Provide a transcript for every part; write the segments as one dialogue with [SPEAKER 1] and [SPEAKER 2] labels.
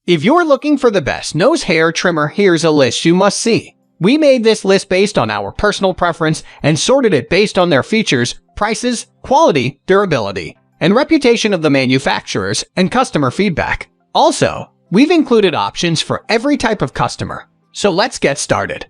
[SPEAKER 1] If you're looking for the best nose hair trimmer, here's a list you must see. We made this list based on our personal preference and sorted it based on their features, prices, quality, durability, and reputation of the manufacturers and customer feedback. Also, we've included options for every type of customer. So let's get started.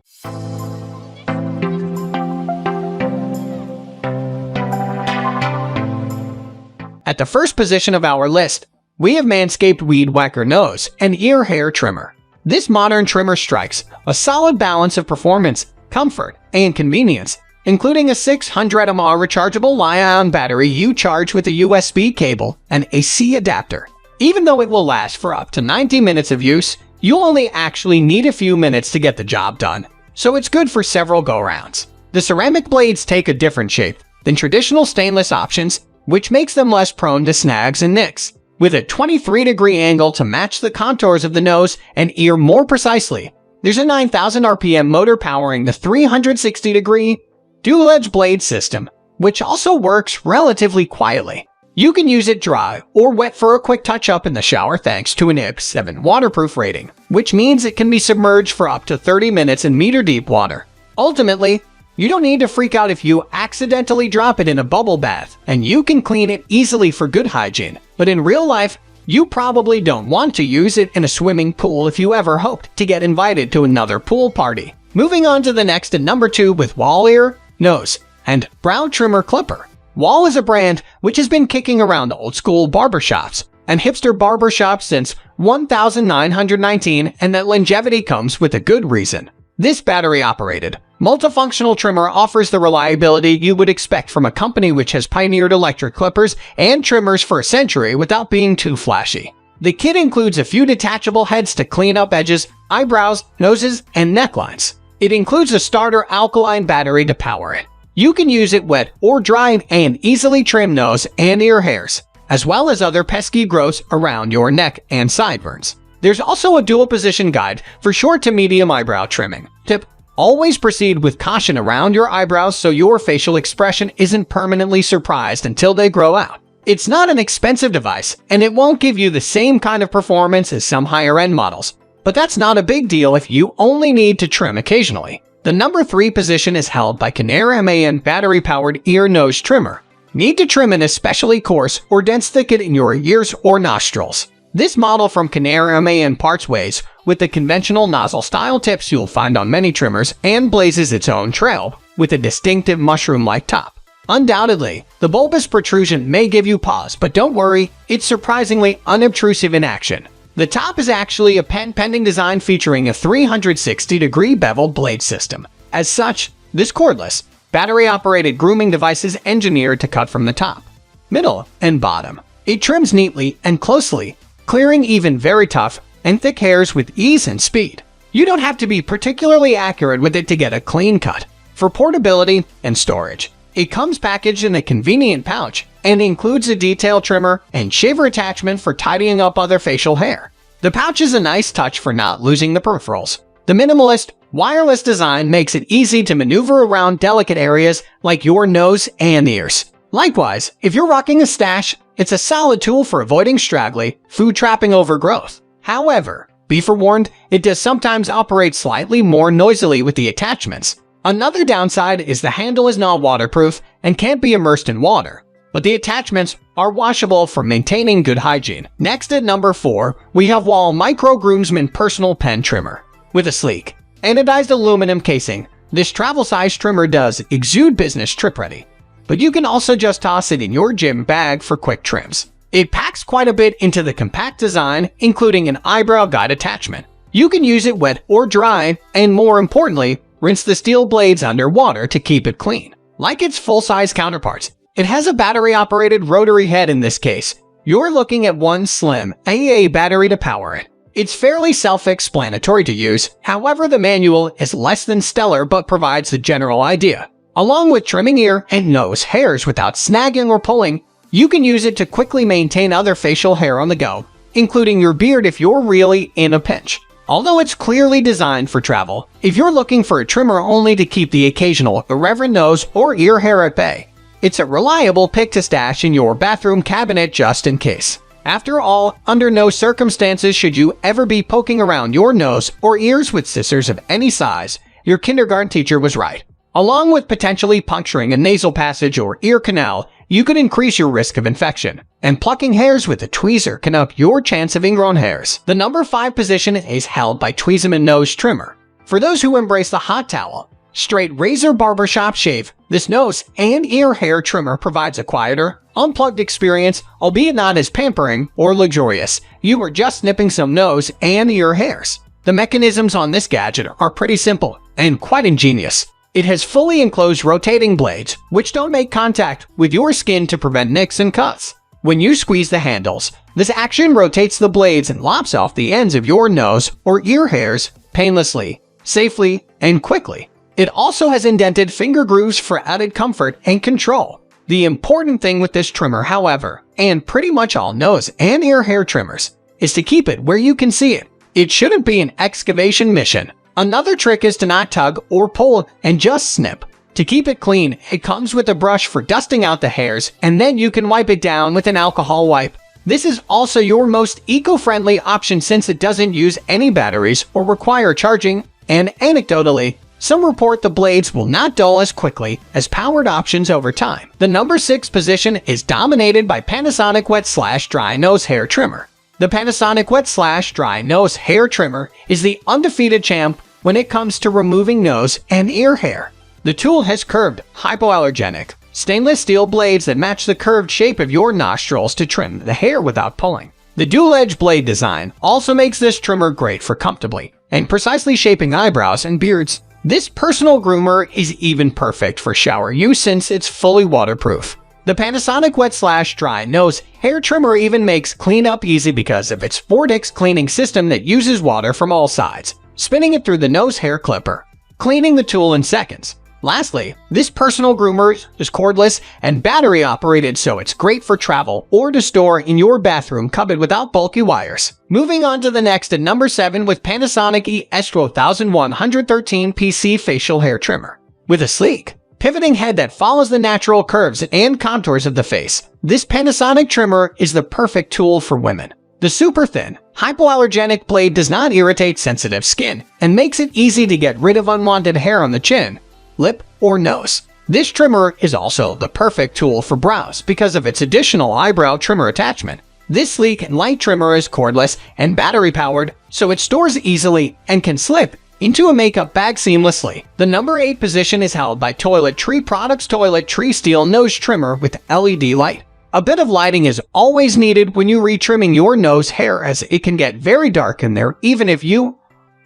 [SPEAKER 1] At the first position of our list, we have Manscaped Weed Whacker Nose and Ear Hair Trimmer. This modern trimmer strikes a solid balance of performance, comfort, and convenience, including a 600 mAh rechargeable Li-ion battery you charge with a USB cable and AC adapter. Even though it will last for up to 90 minutes of use, you'll only actually need a few minutes to get the job done, so it's good for several go-rounds. The ceramic blades take a different shape than traditional stainless options, which makes them less prone to snags and nicks. With a 23-degree angle to match the contours of the nose and ear more precisely, there's a 9,000 RPM motor powering the 360-degree dual-edge blade system, which also works relatively quietly. You can use it dry or wet for a quick touch-up in the shower thanks to an IP7 waterproof rating, which means it can be submerged for up to 30 minutes in meter-deep water. Ultimately, you don't need to freak out if you accidentally drop it in a bubble bath, and you can clean it easily for good hygiene. But in real life, you probably don't want to use it in a swimming pool if you ever hoped to get invited to another pool party. Moving on to the next at number 2 with Wahl Ear, Nose, and Brow Trimmer Clipper. Wahl is a brand which has been kicking around old-school barbershops and hipster barbershops since 1919, and that longevity comes with a good reason. This battery-operated, multifunctional trimmer offers the reliability you would expect from a company which has pioneered electric clippers and trimmers for a century without being too flashy. The kit includes a few detachable heads to clean up edges, eyebrows, noses, and necklines. It includes a starter alkaline battery to power it. You can use it wet or dry and easily trim nose and ear hairs, as well as other pesky growths around your neck and sideburns. There's also a dual position guide for short to medium eyebrow trimming. Tip: always proceed with caution around your eyebrows so your facial expression isn't permanently surprised until they grow out. It's not an expensive device, and it won't give you the same kind of performance as some higher-end models. But that's not a big deal if you only need to trim occasionally. The number 3 position is held by ConairMAN battery-powered ear-nose trimmer. Need to trim an especially coarse or dense thicket in your ears or nostrils? This model from ConairMAN parts ways with the conventional nozzle-style tips you'll find on many trimmers and blazes its own trail with a distinctive mushroom-like top. Undoubtedly, the bulbous protrusion may give you pause, but don't worry, it's surprisingly unobtrusive in action. The top is actually a patent-pending design featuring a 360-degree beveled blade system. As such, this cordless, battery-operated grooming device is engineered to cut from the top, middle, and bottom. It trims neatly and closely, clearing even very tough and thick hairs with ease and speed. You don't have to be particularly accurate with it to get a clean cut. For portability and storage, it comes packaged in a convenient pouch and includes a detail trimmer and shaver attachment for tidying up other facial hair. The pouch is a nice touch for not losing the peripherals. The minimalist, wireless design makes it easy to maneuver around delicate areas like your nose and ears. Likewise, if you're rocking a stash, it's a solid tool for avoiding straggly, food-trapping overgrowth. However, be forewarned, it does sometimes operate slightly more noisily with the attachments. Another downside is the handle is not waterproof and can't be immersed in water, but the attachments are washable for maintaining good hygiene. Next at number 4, we have Wahl Micro Groomsman Personal Pen Trimmer. With a sleek, anodized aluminum casing, this travel-size trimmer does exude business trip-ready. But you can also just toss it in your gym bag for quick trims. It packs quite a bit into the compact design, including an eyebrow guide attachment. You can use it wet or dry, and more importantly, rinse the steel blades under water to keep it clean. Like its full-size counterparts, it has a battery-operated rotary head in this case. You're looking at one slim AA battery to power it. It's fairly self-explanatory to use, however the manual is less than stellar but provides the general idea. Along with trimming ear and nose hairs without snagging or pulling, you can use it to quickly maintain other facial hair on the go, including your beard if you're really in a pinch. Although it's clearly designed for travel, if you're looking for a trimmer only to keep the occasional irreverent nose or ear hair at bay, it's a reliable pick to stash in your bathroom cabinet just in case. After all, under no circumstances should you ever be poking around your nose or ears with scissors of any size. Your kindergarten teacher was right. Along with potentially puncturing a nasal passage or ear canal, you could increase your risk of infection. And plucking hairs with a tweezer can up your chance of ingrown hairs. The number 5 position is held by Tweezerman nose trimmer. For those who embrace the hot towel, straight razor barbershop shave, this nose and ear hair trimmer provides a quieter, unplugged experience, albeit not as pampering or luxurious. You are just snipping some nose and ear hairs. The mechanisms on this gadget are pretty simple and quite ingenious. It has fully enclosed rotating blades, which don't make contact with your skin to prevent nicks and cuts. When you squeeze the handles, this action rotates the blades and lops off the ends of your nose or ear hairs painlessly, safely, and quickly. It also has indented finger grooves for added comfort and control. The important thing with this trimmer, however, and pretty much all nose and ear hair trimmers, is to keep it where you can see it. It shouldn't be an excavation mission. Another trick is to not tug or pull and just snip. To keep it clean, it comes with a brush for dusting out the hairs, and then you can wipe it down with an alcohol wipe. This is also your most eco-friendly option since it doesn't use any batteries or require charging, and anecdotally, some report the blades will not dull as quickly as powered options over time. The number 6 position is dominated by Panasonic Wet/Dry Nose Hair Trimmer. The Panasonic Wet/Dry Nose Hair Trimmer is the undefeated champ when it comes to removing nose and ear hair. The tool has curved, hypoallergenic, stainless steel blades that match the curved shape of your nostrils to trim the hair without pulling. The dual-edge blade design also makes this trimmer great for comfortably and precisely shaping eyebrows and beards. This personal groomer is even perfect for shower use since it's fully waterproof. The Panasonic Wet/Dry Nose Hair Trimmer even makes cleanup easy because of its Vortex cleaning system that uses water from all sides, spinning it through the nose hair clipper, cleaning the tool in seconds. Lastly, this personal groomer is cordless and battery operated, so it's great for travel or to store in your bathroom cupboard without bulky wires. Moving on to the next at number 7 with Panasonic ERG-3013-K Facial Hair Trimmer. With a sleek, pivoting head that follows the natural curves and contours of the face, this Panasonic trimmer is the perfect tool for women. The super thin, hypoallergenic blade does not irritate sensitive skin and makes it easy to get rid of unwanted hair on the chin, lip, or nose. This trimmer is also the perfect tool for brows because of its additional eyebrow trimmer attachment. This sleek and light trimmer is cordless and battery-powered, so it stores easily and can slip into a makeup bag seamlessly. The number 8 position is held by ToiletTree Products ToiletTree Steel Nose Trimmer with LED light. A bit of lighting is always needed when you retrimming your nose hair as it can get very dark in there even if you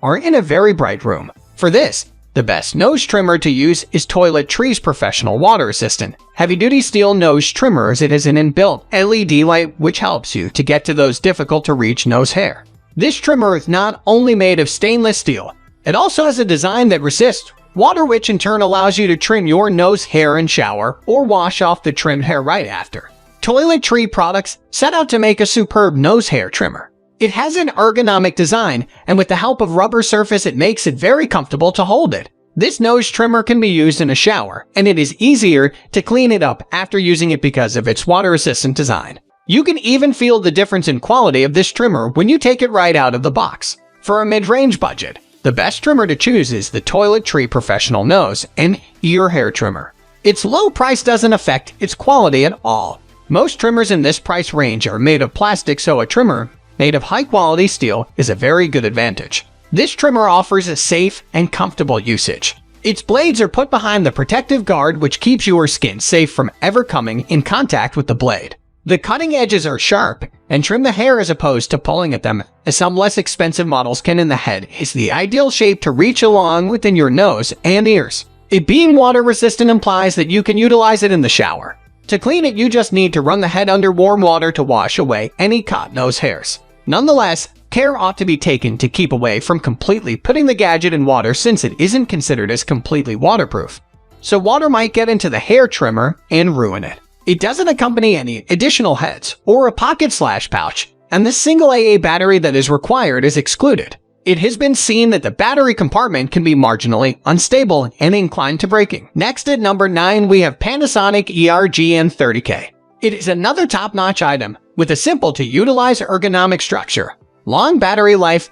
[SPEAKER 1] are in a very bright room. For this, the best nose trimmer to use is ToiletTree's Professional Water Assistant heavy-duty steel nose trimmer, as it has an inbuilt LED light which helps you to get to those difficult-to-reach nose hair. This trimmer is not only made of stainless steel, it also has a design that resists water, which in turn allows you to trim your nose hair and shower or wash off the trimmed hair right after. ToiletTree products set out to make a superb nose hair trimmer. It has an ergonomic design, and with the help of rubber surface it makes it very comfortable to hold it. This nose trimmer can be used in a shower, and it is easier to clean it up after using it because of its water-resistant design. You can even feel the difference in quality of this trimmer when you take it right out of the box. For a mid-range budget, the best trimmer to choose is the ToiletTree Professional Nose and Ear Hair Trimmer. Its low price doesn't affect its quality at all. Most trimmers in this price range are made of plastic, so a trimmer made of high-quality steel is a very good advantage. This trimmer offers a safe and comfortable usage. Its blades are put behind the protective guard which keeps your skin safe from ever coming in contact with the blade. The cutting edges are sharp and trim the hair as opposed to pulling at them, as some less expensive models can. In the head is the ideal shape to reach along within your nose and ears. It being water resistant implies that you can utilize it in the shower. To clean it, you just need to run the head under warm water to wash away any caught nose hairs. Nonetheless, care ought to be taken to keep away from completely putting the gadget in water since it isn't considered as completely waterproof. So water might get into the hair trimmer and ruin it. It doesn't accompany any additional heads or a pocket/pouch, and the single AA battery that is required is excluded. It has been seen that the battery compartment can be marginally unstable and inclined to breaking. Next at number 9 we have Panasonic ERG-GN30-K. It is another top-notch item with a simple-to-utilize ergonomic structure, long battery life,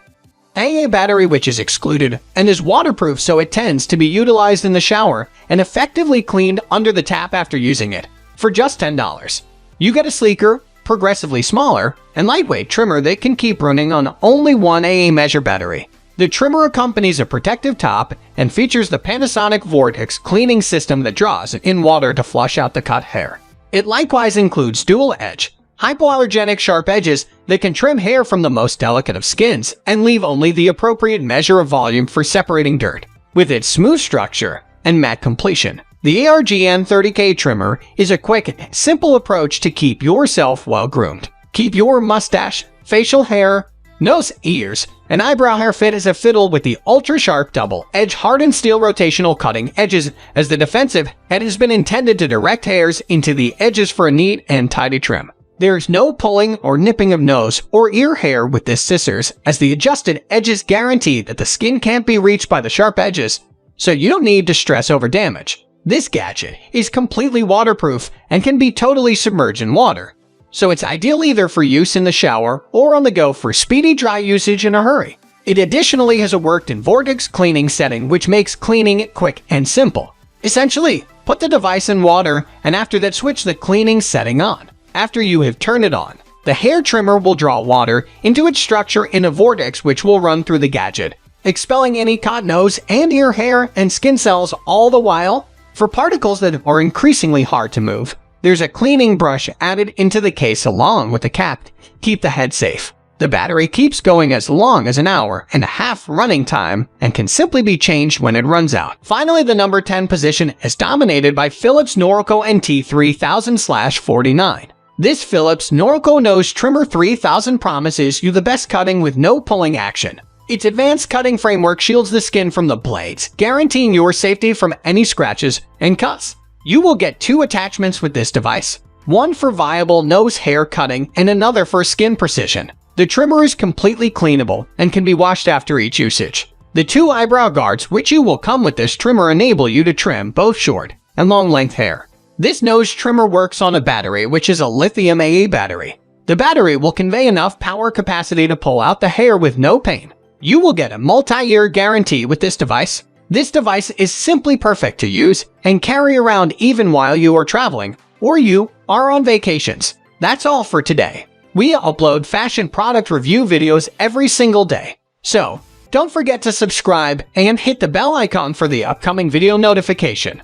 [SPEAKER 1] AA battery which is excluded, and is waterproof so it tends to be utilized in the shower and effectively cleaned under the tap after using it. For just $10, you get a sleeker, progressively smaller, and lightweight trimmer that can keep running on only one AA measure battery. The trimmer accompanies a protective top and features the Panasonic Vortex cleaning system that draws in water to flush out the cut hair. It likewise includes dual-edge, hypoallergenic sharp edges that can trim hair from the most delicate of skins and leave only the appropriate measure of volume for separating dirt. With its smooth structure and matte completion, the ERG-GN30-K trimmer is a quick, simple approach to keep yourself well groomed. Keep your mustache, facial hair, nose, ears, and eyebrow hair fit as a fiddle with the ultra-sharp double-edged hardened steel rotational cutting edges, as the defensive head has been intended to direct hairs into the edges for a neat and tidy trim. There's no pulling or nipping of nose or ear hair with this scissors, as the adjusted edges guarantee that the skin can't be reached by the sharp edges, so you don't need to stress over damage. This gadget is completely waterproof and can be totally submerged in water, so it's ideal either for use in the shower or on the go for speedy dry usage in a hurry. It additionally has a worked-in vortex cleaning setting which makes cleaning it quick and simple. Essentially, put the device in water and after that switch the cleaning setting on. After you have turned it on, the hair trimmer will draw water into its structure in a vortex which will run through the gadget, expelling any caught nose and ear hair and skin cells all the while. For particles that are increasingly hard to move, there's a cleaning brush added into the case along with the cap to keep the head safe. The battery keeps going as long as an hour and a half running time and can simply be changed when it runs out. Finally, the number 10 position is dominated by Philips Norico NT3000/49. This Philips Norico Nose Trimmer 3000 promises you the best cutting with no pulling action. Its advanced cutting framework shields the skin from the blades, guaranteeing your safety from any scratches and cuts. You will get 2 attachments with this device, one for viable nose hair cutting and another for skin precision. The trimmer is completely cleanable and can be washed after each usage. The 2 eyebrow guards which you will come with this trimmer enable you to trim both short and long length hair. This nose trimmer works on a battery which is a lithium AA battery. The battery will convey enough power capacity to pull out the hair with no pain. You will get a multi-year guarantee with this device. This device is simply perfect to use and carry around even while you are traveling or you are on vacations. That's all for today. We upload fashion product review videos every single day, so don't forget to subscribe and hit the bell icon for the upcoming video notification.